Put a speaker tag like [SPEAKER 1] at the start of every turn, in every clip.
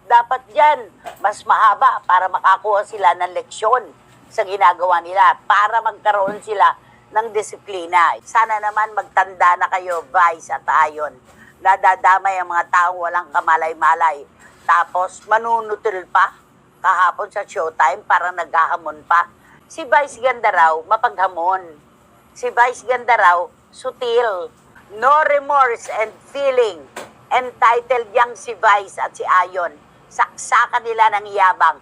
[SPEAKER 1] Dapat dyan, mas mahaba para makakuha sila ng leksyon sa ginagawa nila, para magkaroon sila ng disiplina. Sana naman magtanda na kayo, Vice at Ayon. Nadadamay ang mga taong walang kamalay-malay. Tapos manunutil pa kahapon sa Showtime, parang naghahamon pa. Si Vice ganda raw, mapaghamon. Si Vice ganda raw, sutil. No remorse and feeling. Entitled yang si Vice at si Ayon. Saksakan nila ng yabang.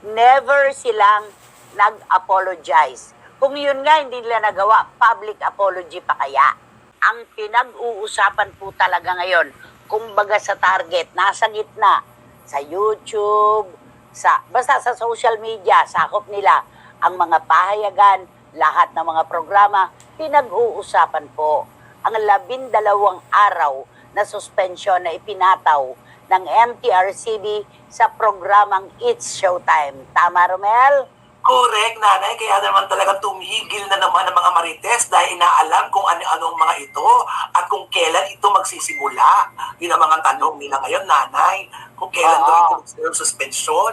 [SPEAKER 1] Never silang nag-apologize. Kung yun nga hindi nila nagawa, public apology pa kaya? Ang pinag-uusapan po talaga ngayon, kumbaga sa target, nasa gitna, sa YouTube, basta sa social media, sakop nila ang mga pahayagan, lahat ng mga programa, pinag-uusapan po ang 12 araw na suspensyon na ipinataw ng MTRCB sa programang It's Showtime. Tama, Romel?
[SPEAKER 2] Correct, nanay. Kaya naman talagang tumigil na naman ang mga marites dahil inaalam kung ano-anong mga ito at kung kailan ito magsisimula. Yun ang mga tanong nila ngayon, nanay. Kung kailan daw ito magsisimula suspension.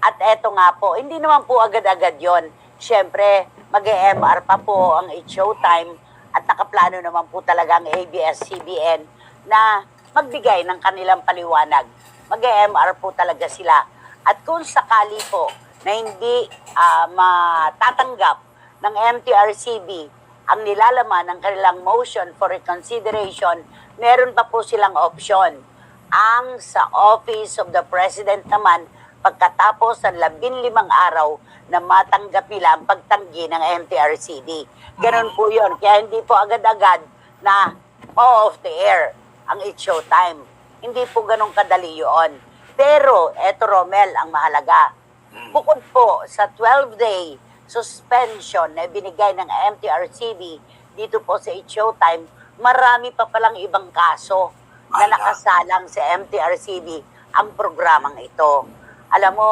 [SPEAKER 1] At eto nga po, hindi naman po agad-agad yon. Siyempre, mag-MR pa po ang It's Showtime at nakaplano naman po talaga ang ABS-CBN na magbigay ng kanilang paliwanag. Mag-MR po talaga sila. At kung sakali po na hindi matatanggap ng MTRCB ang nilalaman ng kanilang motion for reconsideration, meron pa po silang option. Ang sa Office of the President naman, pagkatapos ng 15 araw na matanggap nila ang pagtanggi ng MTRCB. Ganun po yun. Kaya hindi po agad-agad na off the air ang It's Showtime. Hindi po ganun kadali yun. Pero, eto Romel, ang mahalaga. Bukod po sa 12-day suspension na binigay ng MTRCB dito po sa It's Showtime, marami pa palang ibang kaso na nakasalang sa MTRCB ang programang ito. Alam mo,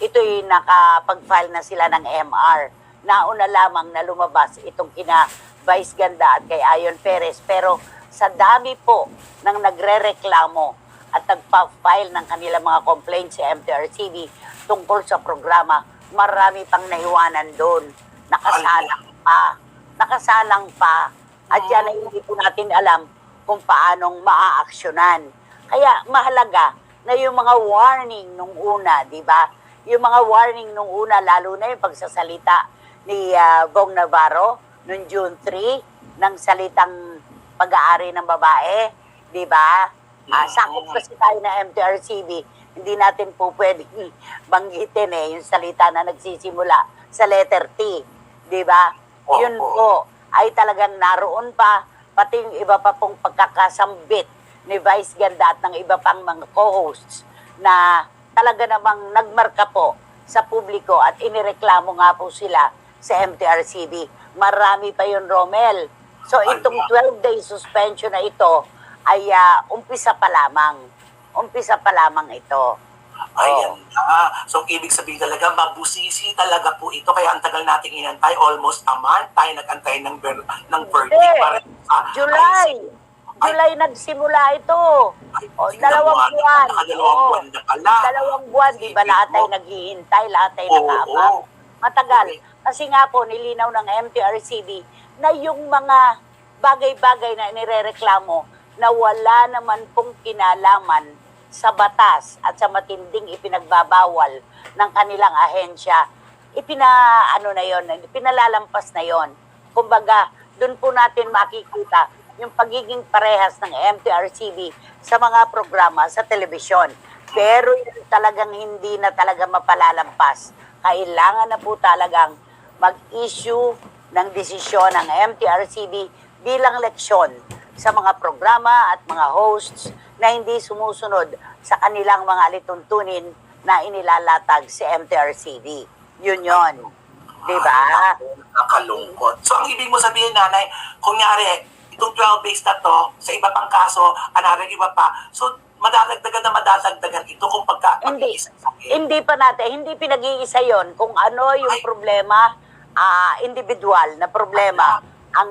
[SPEAKER 1] ito'y nakapag-file na sila ng MR. Nauna lamang na lumabas itong kina Vice Ganda at kay Ayon Perez. Pero sa dami po ng nagre-reklamo at nagpa-file ng kanilang mga complaints sa MTRCB tungkol sa programa, marami pang naiwanan doon. Nakasalang pa. At yan ay hindi po natin alam kung paanong maaaksyonan. Kaya mahalaga na yung mga warning nung una, di ba? Yung mga warning nung una, lalo na yung pagsasalita ni Bong Navarro noong June 3 ng salitang pag-aari ng babae, di ba? Sakop kasi tayo na MTRCB, hindi natin po pwedeng banggitin yung salita na nagsisimula sa letter T, di ba? Yun po ay talagang naroon pa, pati yung iba pa pong pagkakasambit ni Vice Ganda at ng iba pang mga co-hosts na talaga namang nagmarka po sa publiko at inireklamo nga po sila sa MTRCB. Marami pa yun, Romel. So itong 12-day suspension na ito ay umpisa pa lamang. Umpisa pa lamang ito.
[SPEAKER 2] Ayan na. So, ibig sabihin talaga, mabusisi talaga po ito. Kaya ang tagal nating inantay, almost a month tayo nag-antay ng verdict. Para
[SPEAKER 1] July nagsimula ito. Dalawang buwan.
[SPEAKER 2] Dalawang buwan na pala.
[SPEAKER 1] Dalawang buwan, di ba lahat tayo naghihintay, lahat tayo nakaabang. Matagal. Kasi nga po, nilinaw ng MTRCB na yung mga bagay-bagay na inirereklamo na wala naman pong kinalaman sa batas at sa matinding ipinagbabawal ng kanilang ahensya, pinalalampas na yon. Kumbaga, doon po natin makikita yung pagiging parehas ng MTRCB sa mga programa sa telebisyon. Pero yun talagang hindi na talaga mapalalampas. Kailangan na po talagang mag-issue ng desisyon ng MTRCB bilang leksyon sa mga programa at mga hosts na hindi sumusunod sa kanilang mga alituntunin na inilalatag sa MTRCB. Yun. Di ba?
[SPEAKER 2] Nakalungkot. So, ang ibig mo sabihin, nanay, kunyari, itong 12 days na to, sa iba pang kaso, iba pa, so, madadagdagan ito kung
[SPEAKER 1] Hindi pa natin, hindi pinag-iisa yon kung ano yung problema, individual na problema ang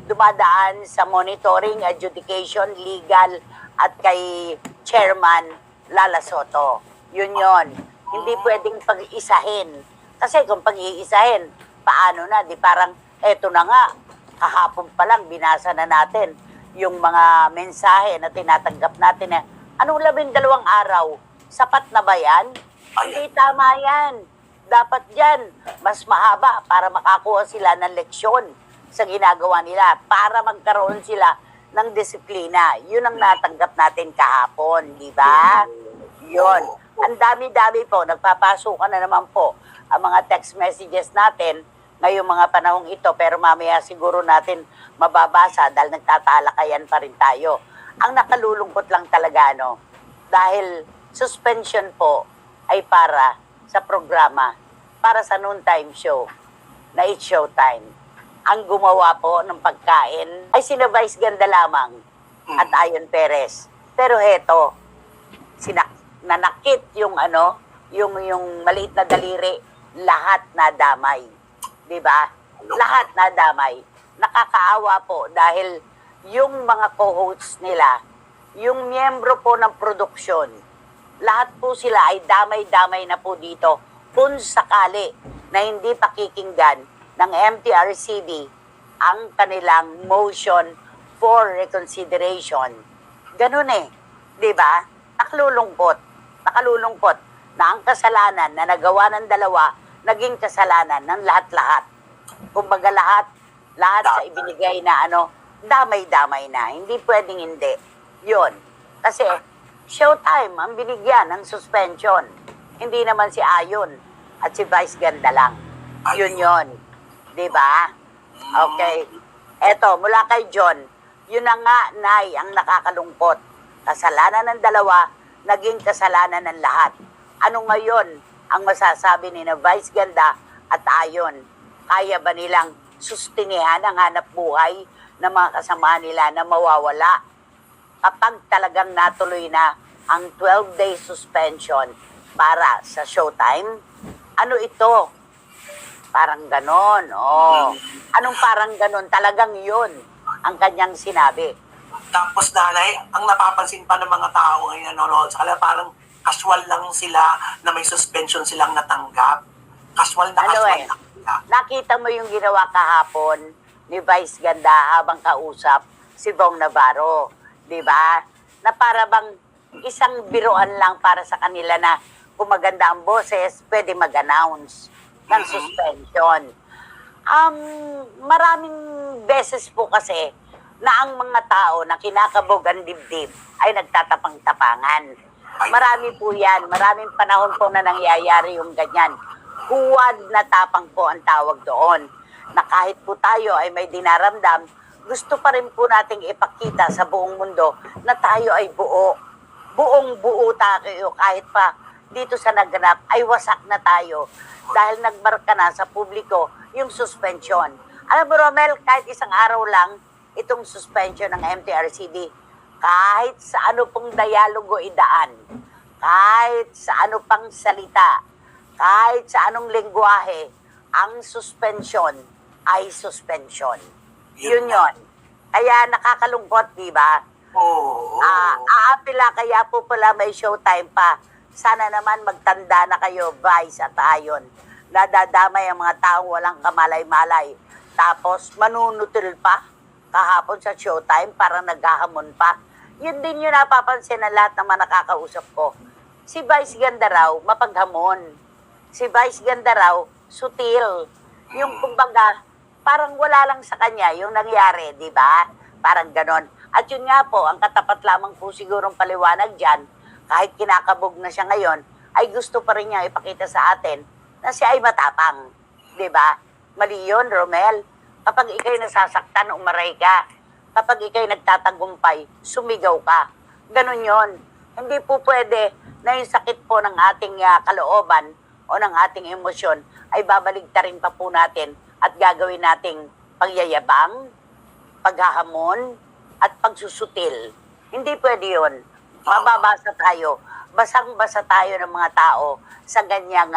[SPEAKER 1] dumadaan sa monitoring, adjudication, legal at kay chairman Lala Soto. Yun yon. Hindi pwedeng pag-iisahin. Kasi kung pag-iisahin, paano na? Di parang, eto na nga, kahapon pa lang, binasa na natin yung mga mensahe na tinatanggap natin. Anong 12 araw? Sapat na ba yan? Hindi tama yan. Dapat yan, mas mahaba para makakuha sila ng leksyon sa ginagawa nila, para magkaroon sila ng disiplina. Yun ang natanggap natin kahapon, di ba? Yun. Ang dami-dami po, nagpapasukan na naman po ang mga text messages natin ngayong mga panahong ito, pero mamaya siguro natin mababasa dahil nagtatalakayan pa rin tayo. Ang nakalulungkot lang talaga, no? Dahil suspension po ay para sa programa, para sa noontime show na It's Showtime. Ang gumawa po ng pagkain ay sina Vice Ganda lamang at Ayon Perez. Pero heto, nanakit yung yung maliit na daliri, lahat nadamay. 'Di ba? Lahat nadamay. Nakakaawa po dahil yung mga co-hosts nila, yung miyembro po ng produksyon, lahat po sila ay damay-damay na po dito kung sakali na hindi pakikinggan ng MTRCB ang kanilang motion for reconsideration. Ganun eh. 'Di ba? Nakalulungkot na ang kasalanan na nagawa ng dalawa naging kasalanan ng lahat-lahat. Kumbaga lahat sa ibinigay na damay-damay na. Hindi pwedeng hindi. Yun. Kasi Showtime ang binigyan ng suspension. Hindi naman si Ayon at si Vice Ganda lang. Yun. Di ba? Okay. Eto, mula kay John, yun na nga, Nay, ang nakakalungkot. Kasalanan ng dalawa, naging kasalanan ng lahat. Ano ngayon ang masasabi ni na Vice Ganda at Ayon? Kaya ba nilang sustinihan ang hanap buhay ng mga kasama nila na mawawala kapag talagang natuloy na ang 12-day suspension para sa Showtime? Ano ito? Parang ganon. Anong parang ganon? Talagang yun ang kanyang sinabi.
[SPEAKER 2] Tapos nanay, ang napapansin pa ng mga tao ngayon nanonood sa kanila, parang casual lang sila na may suspension silang natanggap. Casual na lang sila.
[SPEAKER 1] Nakita mo yung ginawa kahapon ni Vice Ganda habang kausap si Bong Navarro. Di ba? Na para bang isang biruan lang para sa kanila na kung maganda ang boses, pwede mag-announce ng suspension. Maraming beses po kasi na ang mga tao na kinakabog ang dibdib ay nagtatapang-tapangan. Marami po yan. Maraming panahon po na nangyayari yung ganyan. Huwad na tapang po ang tawag doon. Na kahit po tayo ay may dinaramdam, gusto pa rin po nating ipakita sa buong mundo na tayo ay buo. Buong buo tayo kahit pa dito sa naganap ay wasak na tayo dahil nagmarka na sa publiko yung suspension. Alam mo, Romel, kahit isang araw lang itong suspension ng MTRCB, kahit sa ano pong dialogo idaan, kahit sa ano pang salita, kahit sa anong lengguwahe, ang suspension ay suspension. Yun. Kaya nakakalungkot, di ba? Aapila kaya po pala may Showtime pa. Sana naman magtanda na kayo, Vice at Ayon. Nadadamay ang mga taong walang kamalay-malay. Tapos manunutil pa kahapon sa Showtime para naghahamon pa. Yun din yung napapansin na lahat ng mga nakakausap ko. Si Vice Ganda raw, mapaghamon. Si Vice Ganda raw, sutil. Yung kumbaga, parang wala lang sa kanya yung nangyari, di ba? Parang ganon. At yun nga po, ang katapat lamang po sigurong paliwanag dyan, kahit kinakabog na siya ngayon, ay gusto pa rin niya ipakita sa atin na siya ay matapang. Di ba? Mali yun, Romel. Kapag ikay nasasaktan, umaray ka. Kapag ikay nagtatagumpay, sumigaw ka. Ganon yon. Hindi po pwede na yung sakit po ng ating kalooban o ng ating emosyon ay babaligtarin pa po natin at gagawin nating pagyayabang, paghahamon, at pagsusutil. Hindi pwede yun. Mababasa tayo. Basang-basa tayo ng mga tao sa ganyang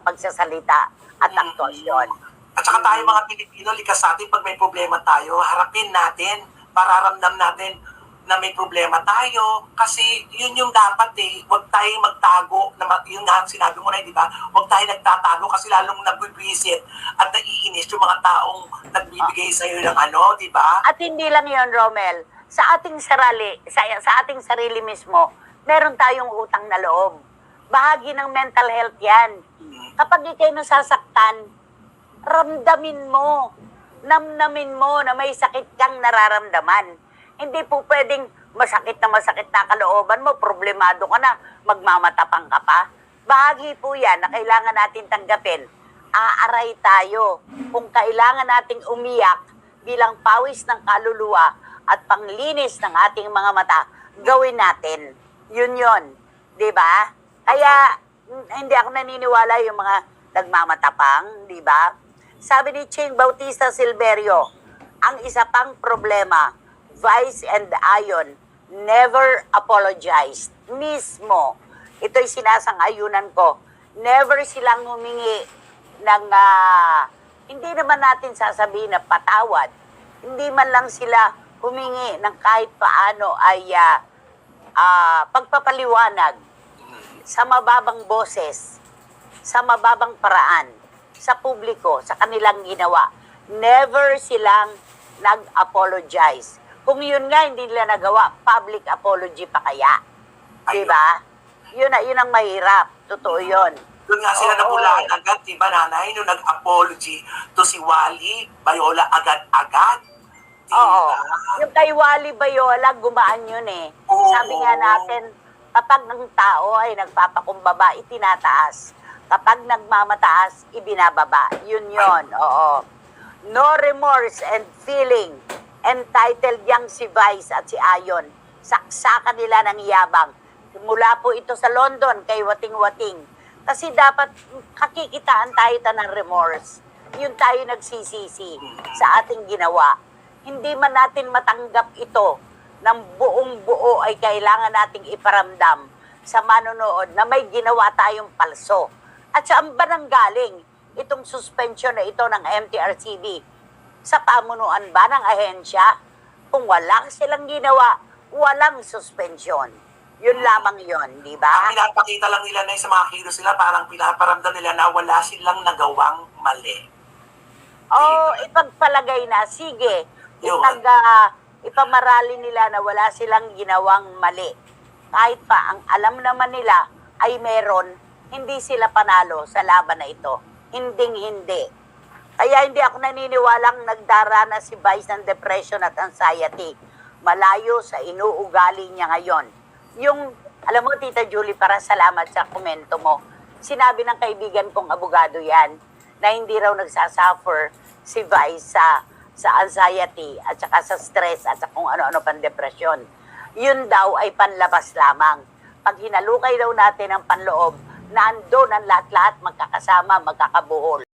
[SPEAKER 1] pagsasalita at aktuasyon.
[SPEAKER 2] At saka tayo mga Pilipino, likas sa atin pag may problema tayo, harapin natin, pararamdam natin na may problema tayo kasi yun yung dapat huwag tayong magtago na yun nga ang sinabi mo na di ba, huwag tayo nagtatago kasi lalong nagbibisit at naiinis yung mga taong nagbibigay sa iyo ng di ba?
[SPEAKER 1] At hindi lang yon, Romel, sa ating ating sarili mismo, meron tayong utang na loob. Bahagi ng mental health yan. Kapag ikay nasasaktan, ramdamin mo, namnamin mo na may sakit kang nararamdaman. Hindi po pwedeng masakit na kalooban mo, problemado ka na, magmamatapang ka pa. Bahagi po yan na kailangan natin tanggapin. Aaray tayo. Kung kailangan nating umiyak bilang pawis ng kaluluwa at panglinis ng ating mga mata, gawin natin. Yun yun. Diba? Kaya, hindi ako naniniwala yung mga nagmamatapang, diba? Sabi ni Ching Bautista Silverio, ang isa pang problema, Vice and Ayon never apologized. Mismo, ito'y sinasang-ayunan ko. Never silang humingi ng, hindi naman natin sasabihin na patawad. Hindi man lang sila humingi ng kahit paano ay pagpapaliwanag sa mababang boses, sa mababang paraan, sa publiko, sa kanilang ginawa. Never silang nag-apologize. Kung yun nga hindi nila nagawa, public apology pa kaya? Diba? Yun ang mahirap. Totoo yun.
[SPEAKER 2] Doon nga sila napulaan agad, diba nanay, nung nag-apology to si Wally Bayola agad-agad. Diba?
[SPEAKER 1] Oo. Yung kay Wally Bayola, gumaan yun eh.
[SPEAKER 2] Oo.
[SPEAKER 1] Sabi nga natin, kapag ng tao ay nagpapakumbaba, itinataas. Kapag nagmamataas, ibinababa. Yun. Oo. No remorse and feeling. Entitled yang si Vice at si Ayon. Saksakan nila ng yabang. Mula po ito sa London kay Wating-Wating. Kasi dapat kakikitaan tayo ng remorse. Yun tayo nagsisisi sa ating ginawa. Hindi man natin matanggap ito ng buong buo ay kailangan nating iparamdam sa manonood na may ginawa tayong palso. At saan ba nanggaling itong suspension na ito ng MTRCB? Sa pamunuan ba ng ahensya? Kung wala silang ginawa, walang suspensyon. Yun lamang yun, di ba?
[SPEAKER 2] Ang pinapakita lang nila na sa mga kilos nila, parang pinaparamdam nila na wala silang nagawang mali.
[SPEAKER 1] Ipagpalagay na, sige.
[SPEAKER 2] Yun.
[SPEAKER 1] Ipamarali nila na wala silang ginawang mali. Kahit pa ang alam naman nila ay meron, hindi sila panalo sa laban na ito. Hinding-hindi. Kaya hindi ako naniniwalang nagdaranas si Vice ng depression at anxiety. Malayo sa inuugali niya ngayon. Yung, alam mo, Tita Julie, para salamat sa komento mo. Sinabi ng kaibigan kong abogado yan, na hindi raw nagsasuffer si Vice sa anxiety at saka sa stress at sa kung ano-ano pang depression. Yun daw ay panlabas lamang. Pag hinalukay daw natin ang panloob, nando ng lahat-lahat magkakasama, magkakabuhol.